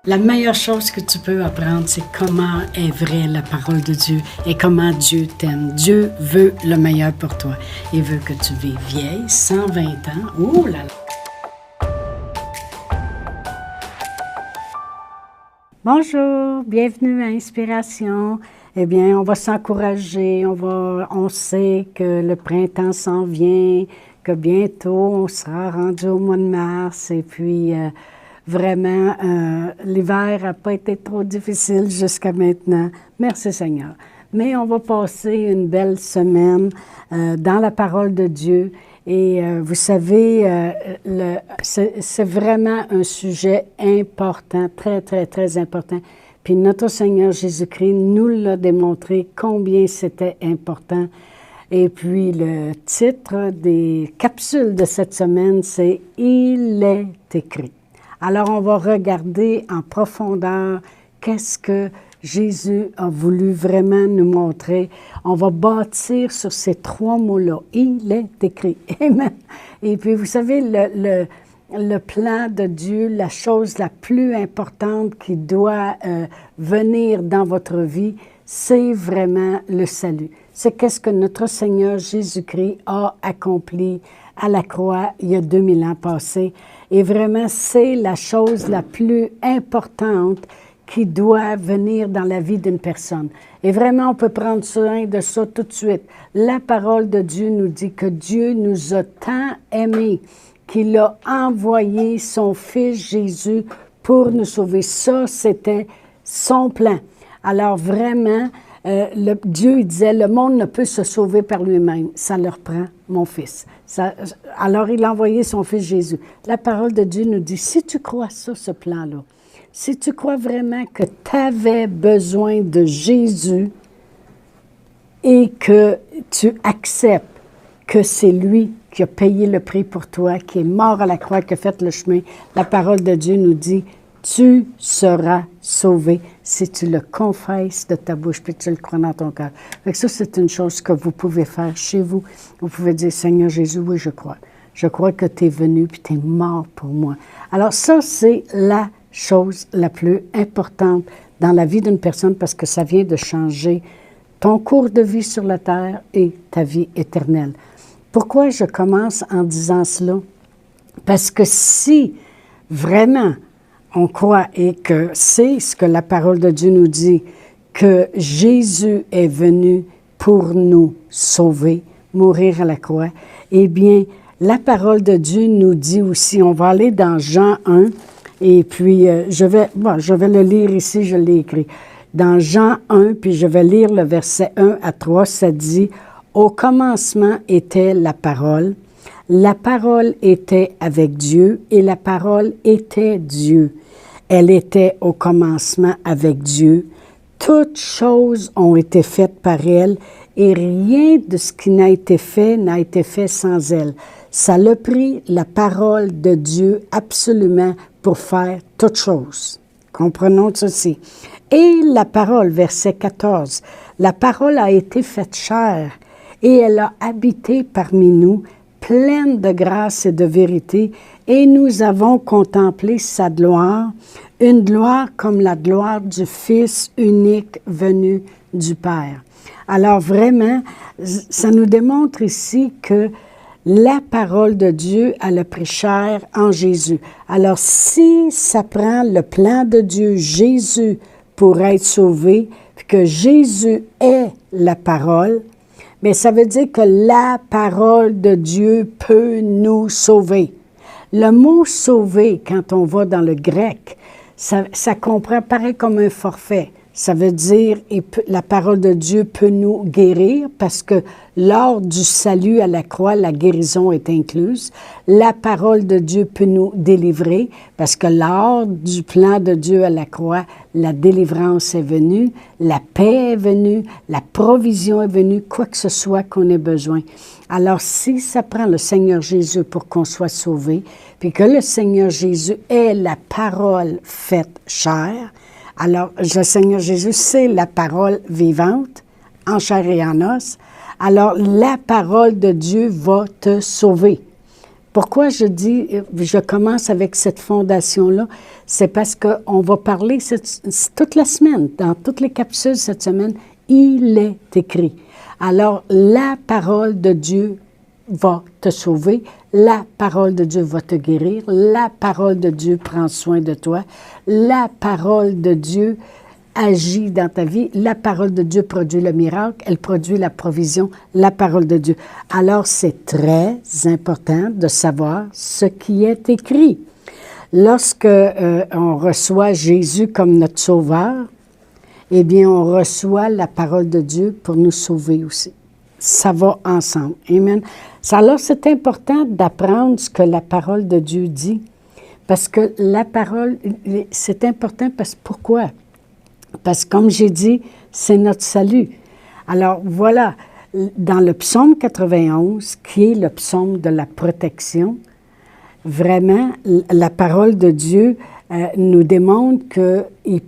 La meilleure chose que tu peux apprendre, c'est comment est vraie la parole de Dieu et comment Dieu t'aime. Dieu veut le meilleur pour toi. Il veut que tu vives vieille, 120 ans. Ouh là là! Bonjour, bienvenue à Inspiration. Eh bien, on va s'encourager, on sait que le printemps s'en vient, que bientôt on sera rendu au mois de mars et puis vraiment, l'hiver n'a pas été trop difficile jusqu'à maintenant. Merci Seigneur. Mais on va passer une belle semaine dans la parole de Dieu. Et vous savez, c'est vraiment un sujet important, très, très, très important. Puis notre Seigneur Jésus-Christ nous l'a démontré combien c'était important. Et puis le titre des capsules de cette semaine, c'est « Il est écrit ». Alors, on va regarder en profondeur qu'est-ce que Jésus a voulu vraiment nous montrer. On va bâtir sur ces trois mots-là. Il est écrit. Amen. Et puis, vous savez, le plan de Dieu, la chose la plus importante qui doit venir dans votre vie, c'est vraiment le salut. C'est qu'est-ce que notre Seigneur Jésus-Christ a accompli à la croix il y a 2000 ans passés. Et vraiment, c'est la chose la plus importante qui doit venir dans la vie d'une personne. Et vraiment, on peut prendre soin de ça tout de suite. La parole de Dieu nous dit que Dieu nous a tant aimés qu'il a envoyé son Fils Jésus pour nous sauver. Ça, c'était son plan. Alors vraiment, Dieu disait, le monde ne peut se sauver par lui-même. Ça leur prend mon Fils. Alors, il a envoyé son Fils Jésus. La parole de Dieu nous dit, si tu crois ça, ce plan-là, si tu crois vraiment que tu avais besoin de Jésus et que tu acceptes que c'est lui qui a payé le prix pour toi, qui est mort à la croix, qui a fait le chemin, la parole de Dieu nous dit, tu seras sauvé si tu le confesses de ta bouche puis tu le crois dans ton cœur. Ça, c'est une chose que vous pouvez faire chez vous. Vous pouvez dire, Seigneur Jésus, oui, je crois. Je crois que tu es venu puis tu es mort pour moi. Alors ça, c'est la chose la plus importante dans la vie d'une personne parce que ça vient de changer ton cours de vie sur la terre et ta vie éternelle. Pourquoi je commence en disant cela? Parce que si vraiment on croit et que c'est ce que la parole de Dieu nous dit, que Jésus est venu pour nous sauver, mourir à la croix, eh bien, la parole de Dieu nous dit aussi, on va aller dans Jean 1, et puis je vais le lire ici, je l'ai écrit. Dans Jean 1, puis je vais lire le verset 1 à 3, ça dit, « Au commencement était la parole était avec Dieu, et la parole était Dieu. Elle était au commencement avec Dieu. Toutes choses ont été faites par elle, et rien de ce qui n'a été fait sans elle. » Ça l'a pris la parole de Dieu absolument pour faire toutes choses. Comprenons ceci. Et la parole, verset 14, la parole a été faite chair, et elle a habité parmi nous, pleine de grâce et de vérité, et nous avons contemplé sa gloire, une gloire comme la gloire du Fils unique venu du Père. Alors vraiment, ça nous démontre ici que la parole de Dieu, elle a pris chair en Jésus. Alors si ça prend le plan de Dieu, Jésus, pour être sauvé, puis que Jésus est la parole, mais ça veut dire que la parole de Dieu peut nous sauver. Le mot « sauver », quand on va dans le grec, ça comprend pareil comme un forfait. Ça veut dire la parole de Dieu peut nous guérir parce que lors du salut à la croix, la guérison est incluse. La parole de Dieu peut nous délivrer parce que lors du plan de Dieu à la croix, la délivrance est venue, la paix est venue, la provision est venue, quoi que ce soit qu'on ait besoin. Alors, si ça prend le Seigneur Jésus pour qu'on soit sauvé, puis que le Seigneur Jésus est la parole faite chair, alors, le Seigneur Jésus, c'est la parole vivante, en chair et en os. Alors, la parole de Dieu va te sauver. Pourquoi je commence avec cette fondation-là? C'est parce qu'on va parler toute la semaine, dans toutes les capsules cette semaine, il est écrit. Alors, la parole de Dieu va te sauver, la parole de Dieu va te guérir, la parole de Dieu prend soin de toi, la parole de Dieu agit dans ta vie, la parole de Dieu produit le miracle, elle produit la provision, la parole de Dieu. Alors, c'est très important de savoir ce qui est écrit. Lorsque on reçoit Jésus comme notre sauveur, eh bien, on reçoit la parole de Dieu pour nous sauver aussi. Ça va ensemble. Amen. Alors, c'est important d'apprendre ce que la parole de Dieu dit. Parce que la parole, c'est important pourquoi? Parce que, comme j'ai dit, c'est notre salut. Alors, voilà, dans le psaume 91, qui est le psaume de la protection, vraiment, la parole de Dieu nous démontre qu'il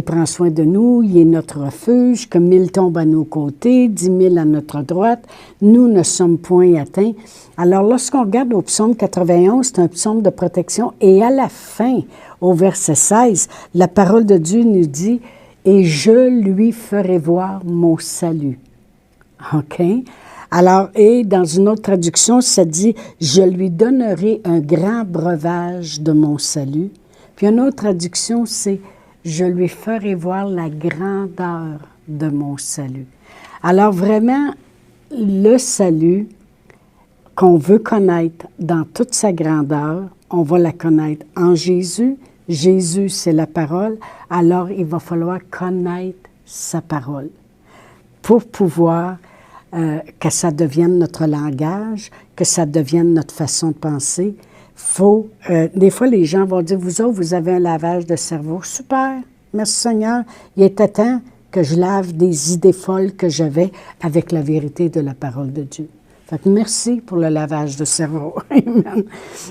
prend soin de nous, il est notre refuge, que 1000 tombent à nos côtés, 10 000 à notre droite, nous ne sommes point atteints. Alors, lorsqu'on regarde au psaume 91, c'est un psaume de protection, et à la fin, au verset 16, la parole de Dieu nous dit « Et je lui ferai voir mon salut ». OK? Alors, et dans une autre traduction, ça dit « Je lui donnerai un grand breuvage de mon salut ». Puis une autre traduction, c'est « Je lui ferai voir la grandeur de mon salut ». Alors vraiment, le salut qu'on veut connaître dans toute sa grandeur, on va la connaître en Jésus. Jésus, c'est la parole. Alors, il va falloir connaître sa parole pour pouvoir que ça devienne notre langage, que ça devienne notre façon de penser. Des fois, les gens vont dire, vous autres, vous avez un lavage de cerveau. Super, merci Seigneur. Il était temps que je lave des idées folles que j'avais avec la vérité de la parole de Dieu. Fait que merci pour le lavage de cerveau. Amen.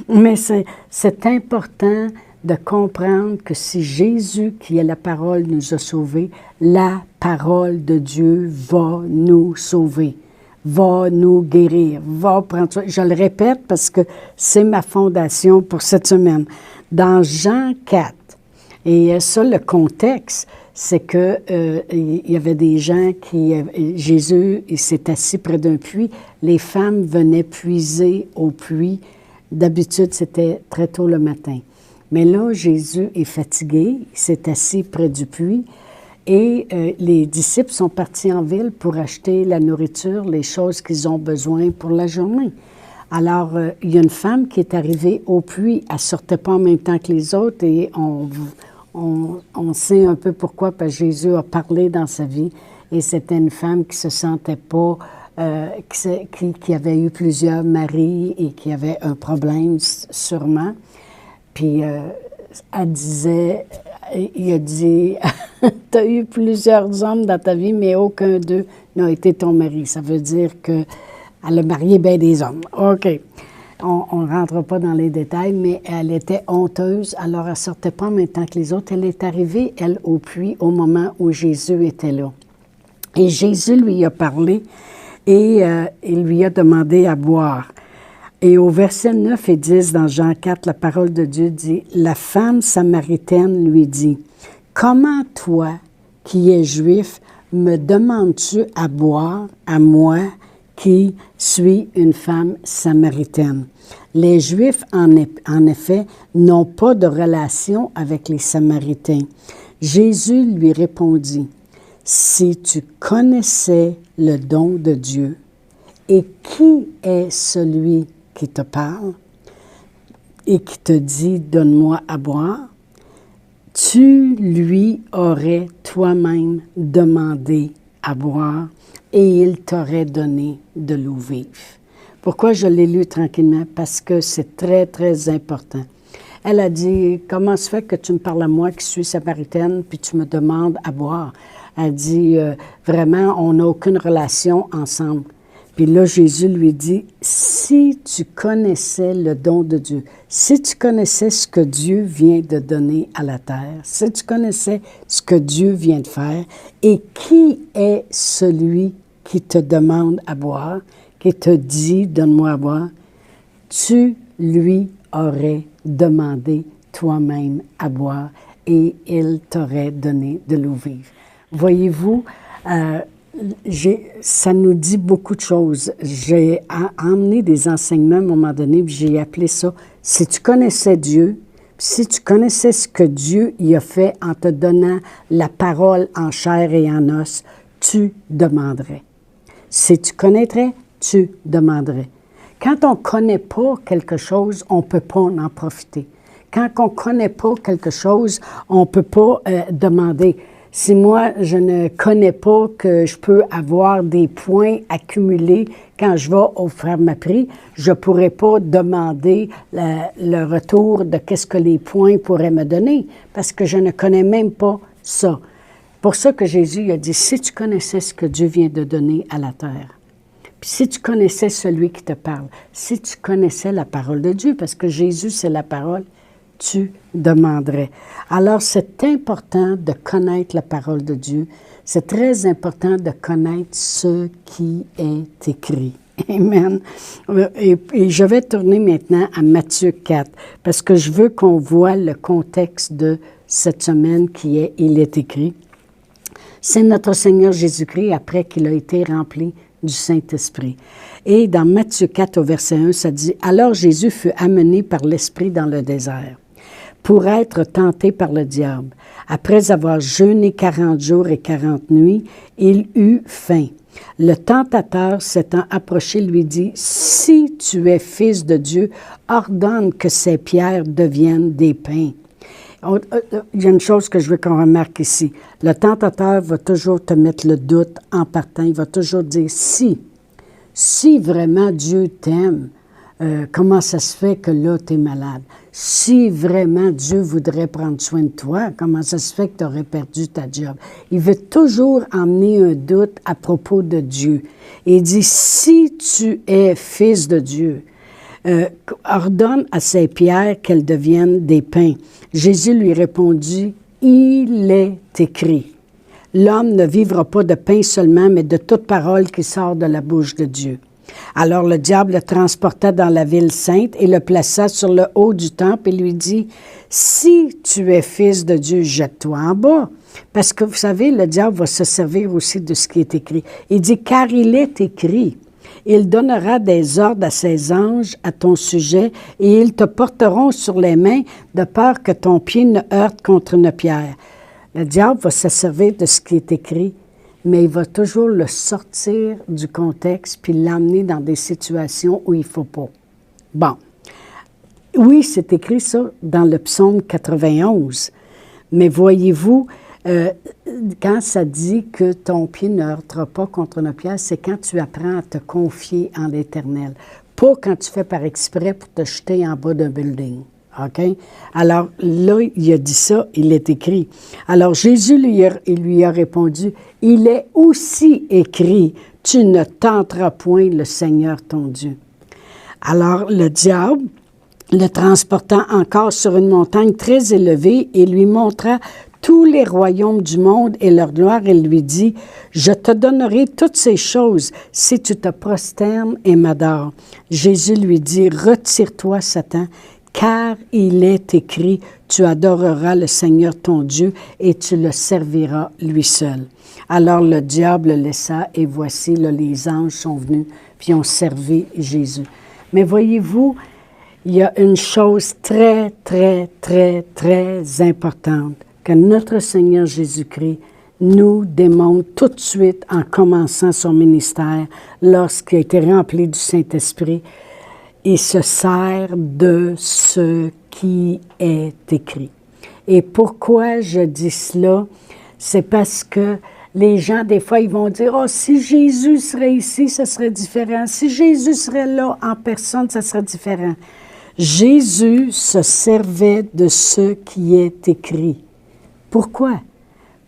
Mais c'est important de comprendre que si Jésus, qui est la parole, nous a sauvés, la parole de Dieu va nous sauver, va nous guérir, va prendre soin. Je le répète parce que c'est ma fondation pour cette semaine. Dans Jean 4, et ça, le contexte, c'est que il y avait des gens Jésus, il s'est assis près d'un puits, les femmes venaient puiser au puits. D'habitude, c'était très tôt le matin. Mais là, Jésus est fatigué, il s'est assis près du puits et les disciples sont partis en ville pour acheter la nourriture, les choses qu'ils ont besoin pour la journée. Alors, il y a une femme qui est arrivée au puits, elle ne sortait pas en même temps que les autres et on sait un peu pourquoi, parce que Jésus a parlé dans sa vie et c'était une femme qui se sentait pas, qui avait eu plusieurs maris et qui avait un problème sûrement. Puis, elle disait, il a dit, tu as eu plusieurs hommes dans ta vie, mais aucun d'eux n'a été ton mari. Ça veut dire qu'elle a marié bien des hommes. OK. On ne rentre pas dans les détails, mais elle était honteuse, alors elle ne sortait pas en même temps que les autres. Elle est arrivée, elle, au puits, au moment où Jésus était là. Et Jésus lui a parlé et il lui a demandé à boire. Et au verset 9 et 10 dans Jean 4, la parole de Dieu dit, « La femme samaritaine lui dit, « Comment toi, qui es juif, me demandes-tu à boire, à moi, qui suis une femme samaritaine? » Les Juifs, en effet, n'ont pas de relation avec les Samaritains. Jésus lui répondit, « Si tu connaissais le don de Dieu, et qui est celui qui te parle et qui te dit, « Donne-moi à boire », tu lui aurais toi-même demandé à boire et il t'aurait donné de l'eau vive. » Pourquoi je l'ai lu tranquillement? Parce que c'est très, très important. Elle a dit, « Comment se fait que tu me parles à moi qui suis samaritaine, puis tu me demandes à boire? » Elle dit, « Vraiment, on n'a aucune relation ensemble. » Puis là, Jésus lui dit, « Si tu connaissais le don de Dieu, si tu connaissais ce que Dieu vient de donner à la terre, si tu connaissais ce que Dieu vient de faire, et qui est celui qui te demande à boire, qui te dit, donne-moi à boire, tu lui aurais demandé toi-même à boire et il t'aurait donné de l'eau vive. Voyez-vous, ça nous dit beaucoup de choses. J'ai emmené des enseignements à un moment donné, puis j'ai appelé ça « Si tu connaissais Dieu, si tu connaissais ce que Dieu y a fait en te donnant la parole en chair et en os, tu demanderais. Si tu connaîtrais, tu demanderais. » Quand on ne connaît pas quelque chose, on ne peut pas en profiter. Quand on ne connaît pas quelque chose, on ne peut pas demander. Si moi, je ne connais pas que je peux avoir des points accumulés quand je vais au Pharmaprix, je ne pourrais pas demander le retour de qu'est-ce que les points pourraient me donner, parce que je ne connais même pas ça. Pour ça que Jésus a dit, si tu connaissais ce que Dieu vient de donner à la terre, puis si tu connaissais celui qui te parle, si tu connaissais la parole de Dieu, parce que Jésus, c'est la parole, tu demanderais. Alors, c'est important de connaître la parole de Dieu. C'est très important de connaître ce qui est écrit. Amen. Et je vais tourner maintenant à Matthieu 4, parce que je veux qu'on voit le contexte de cette semaine qui est « Il est écrit ». C'est notre Seigneur Jésus-Christ après qu'il a été rempli du Saint-Esprit. Et dans Matthieu 4 au verset 1, ça dit « Alors Jésus fut amené par l'Esprit dans le désert pour être tenté par le diable. Après avoir jeûné 40 jours et 40 nuits, il eut faim. Le tentateur s'étant approché lui dit, « Si tu es fils de Dieu, ordonne que ces pierres deviennent des pains. » Il y a une chose que je veux qu'on remarque ici. Le tentateur va toujours te mettre le doute en partant. Il va toujours dire, si vraiment Dieu t'aime, comment ça se fait que là, tu es malade? Si vraiment Dieu voudrait prendre soin de toi, comment ça se fait que tu aurais perdu ta job? Il veut toujours emmener un doute à propos de Dieu. Et il dit, si tu es fils de Dieu, ordonne à ces pierres qu'elles deviennent des pains. Jésus lui répondit, il est écrit. L'homme ne vivra pas de pain seulement, mais de toute parole qui sort de la bouche de Dieu. Alors le diable le transporta dans la ville sainte et le plaça sur le haut du temple et lui dit, « Si tu es fils de Dieu, jette-toi en bas. » Parce que vous savez, le diable va se servir aussi de ce qui est écrit. Il dit, « Car il est écrit, il donnera des ordres à ses anges à ton sujet et ils te porteront sur les mains de peur que ton pied ne heurte contre une pierre. » Le diable va se servir de ce qui est écrit, mais il va toujours le sortir du contexte puis l'amener dans des situations où il ne faut pas. Bon, oui, c'est écrit ça dans le psaume 91, mais voyez-vous, quand ça dit que ton pied ne heurtera pas contre une pierre, c'est quand tu apprends à te confier en l'Éternel, pas quand tu fais par exprès pour te jeter en bas d'un building. OK? Alors là, il a dit ça, il est écrit. Alors Jésus lui a répondu, « Il est aussi écrit, tu ne tenteras point le Seigneur ton Dieu. » Alors le diable, le transportant encore sur une montagne très élevée et lui montra tous les royaumes du monde et leur gloire, il lui dit, « Je te donnerai toutes ces choses si tu te prosternes et m'adores. » Jésus lui dit, « Retire-toi, Satan, car il est écrit, tu adoreras le Seigneur ton Dieu et tu le serviras lui seul. » Alors le diable le laissa et voici, là, les anges sont venus puis ont servi Jésus. Mais voyez-vous, il y a une chose très, très, très, très importante que notre Seigneur Jésus-Christ nous démontre tout de suite en commençant son ministère lorsqu'il a été rempli du Saint-Esprit. Il se sert de ce qui est écrit. Et pourquoi je dis cela? C'est parce que les gens, des fois, ils vont dire, « Oh, si Jésus serait ici, ça serait différent. Si Jésus serait là en personne, ça serait différent. » Jésus se servait de ce qui est écrit. Pourquoi?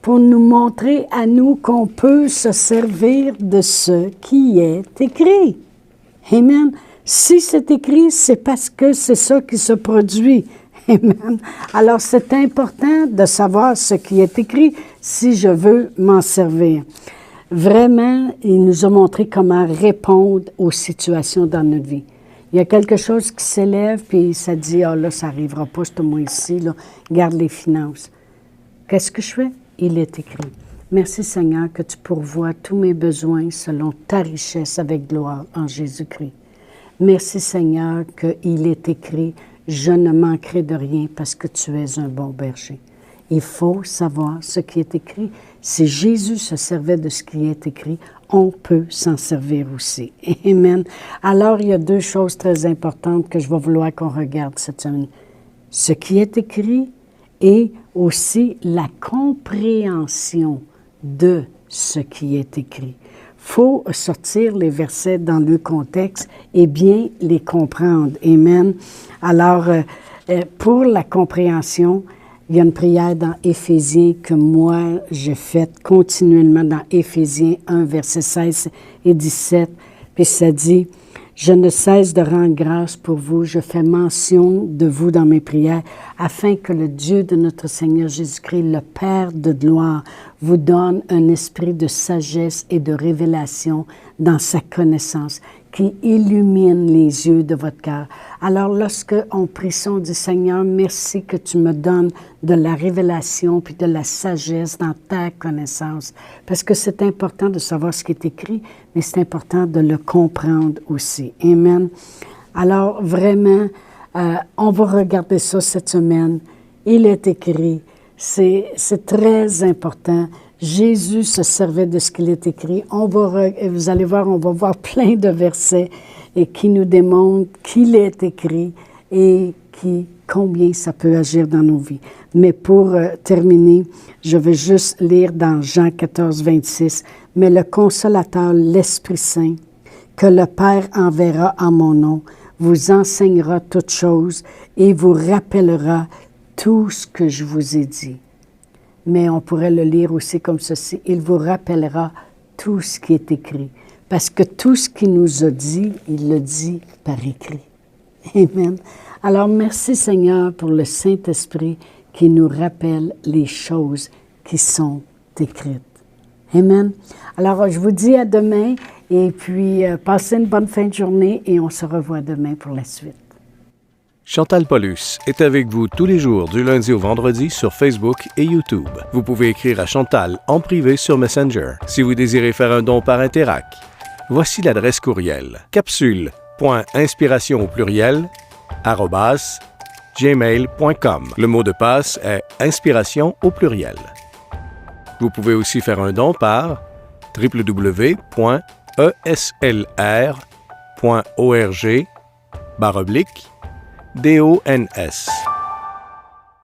Pour nous montrer à nous qu'on peut se servir de ce qui est écrit. Amen. Si c'est écrit, c'est parce que c'est ça qui se produit. Amen. Alors, c'est important de savoir ce qui est écrit si je veux m'en servir. Vraiment, il nous a montré comment répondre aux situations dans notre vie. Il y a quelque chose qui s'élève, puis ça dit, ah là, ça n'arrivera pas, ce mois-ci, là, garde les finances. Qu'est-ce que je fais? Il est écrit. Merci Seigneur que tu pourvois tous mes besoins selon ta richesse avec gloire en Jésus-Christ. Merci Seigneur qu'il est écrit, je ne manquerai de rien parce que tu es un bon berger. Il faut savoir ce qui est écrit. Si Jésus se servait de ce qui est écrit, on peut s'en servir aussi. Amen. Alors, il y a deux choses très importantes que je vais vouloir qu'on regarde cette semaine. Ce qui est écrit et aussi la compréhension de ce qui est écrit. Il faut sortir les versets dans le contexte et bien les comprendre. Amen. Alors, pour la compréhension, il y a une prière dans Éphésiens que moi, j'ai faite continuellement dans Éphésiens 1, versets 16 et 17. Puis ça dit, « Je ne cesse de rendre grâce pour vous, je fais mention de vous dans mes prières, afin que le Dieu de notre Seigneur Jésus-Christ, le Père de gloire, vous donne un esprit de sagesse et de révélation dans sa connaissance, qui illumine les yeux de votre cœur. » Alors, lorsque on prie ça, on dit, « Seigneur, merci que tu me donnes de la révélation puis de la sagesse dans ta connaissance. » Parce que c'est important de savoir ce qui est écrit, mais c'est important de le comprendre aussi. Amen. Alors, vraiment, on va regarder ça cette semaine. Il est écrit. C'est très important. Jésus se servait de ce qu'il est écrit. Vous allez voir, on va voir plein de versets et qui nous démontrent qu'il est écrit et combien ça peut agir dans nos vies. Mais pour terminer, je vais juste lire dans Jean 14, 26. « Mais le Consolateur, l'Esprit Saint, que le Père enverra en mon nom, vous enseignera toutes choses et vous rappellera tout ce que je vous ai dit. » Mais on pourrait le lire aussi comme ceci. Il vous rappellera tout ce qui est écrit. Parce que tout ce qu'il nous a dit, il le dit par écrit. Amen. Alors, merci Seigneur pour le Saint-Esprit qui nous rappelle les choses qui sont écrites. Amen. Alors, je vous dis à demain et puis passez une bonne fin de journée et on se revoit demain pour la suite. Chantal Paulus est avec vous tous les jours du lundi au vendredi sur Facebook et YouTube. Vous pouvez écrire à Chantal en privé sur Messenger si vous désirez faire un don par Interac. Voici l'adresse courriel capsule.inspiration au pluriel @gmail.com. Le mot de passe est inspiration au pluriel. Vous pouvez aussi faire un don par www.eslr.org/DONS.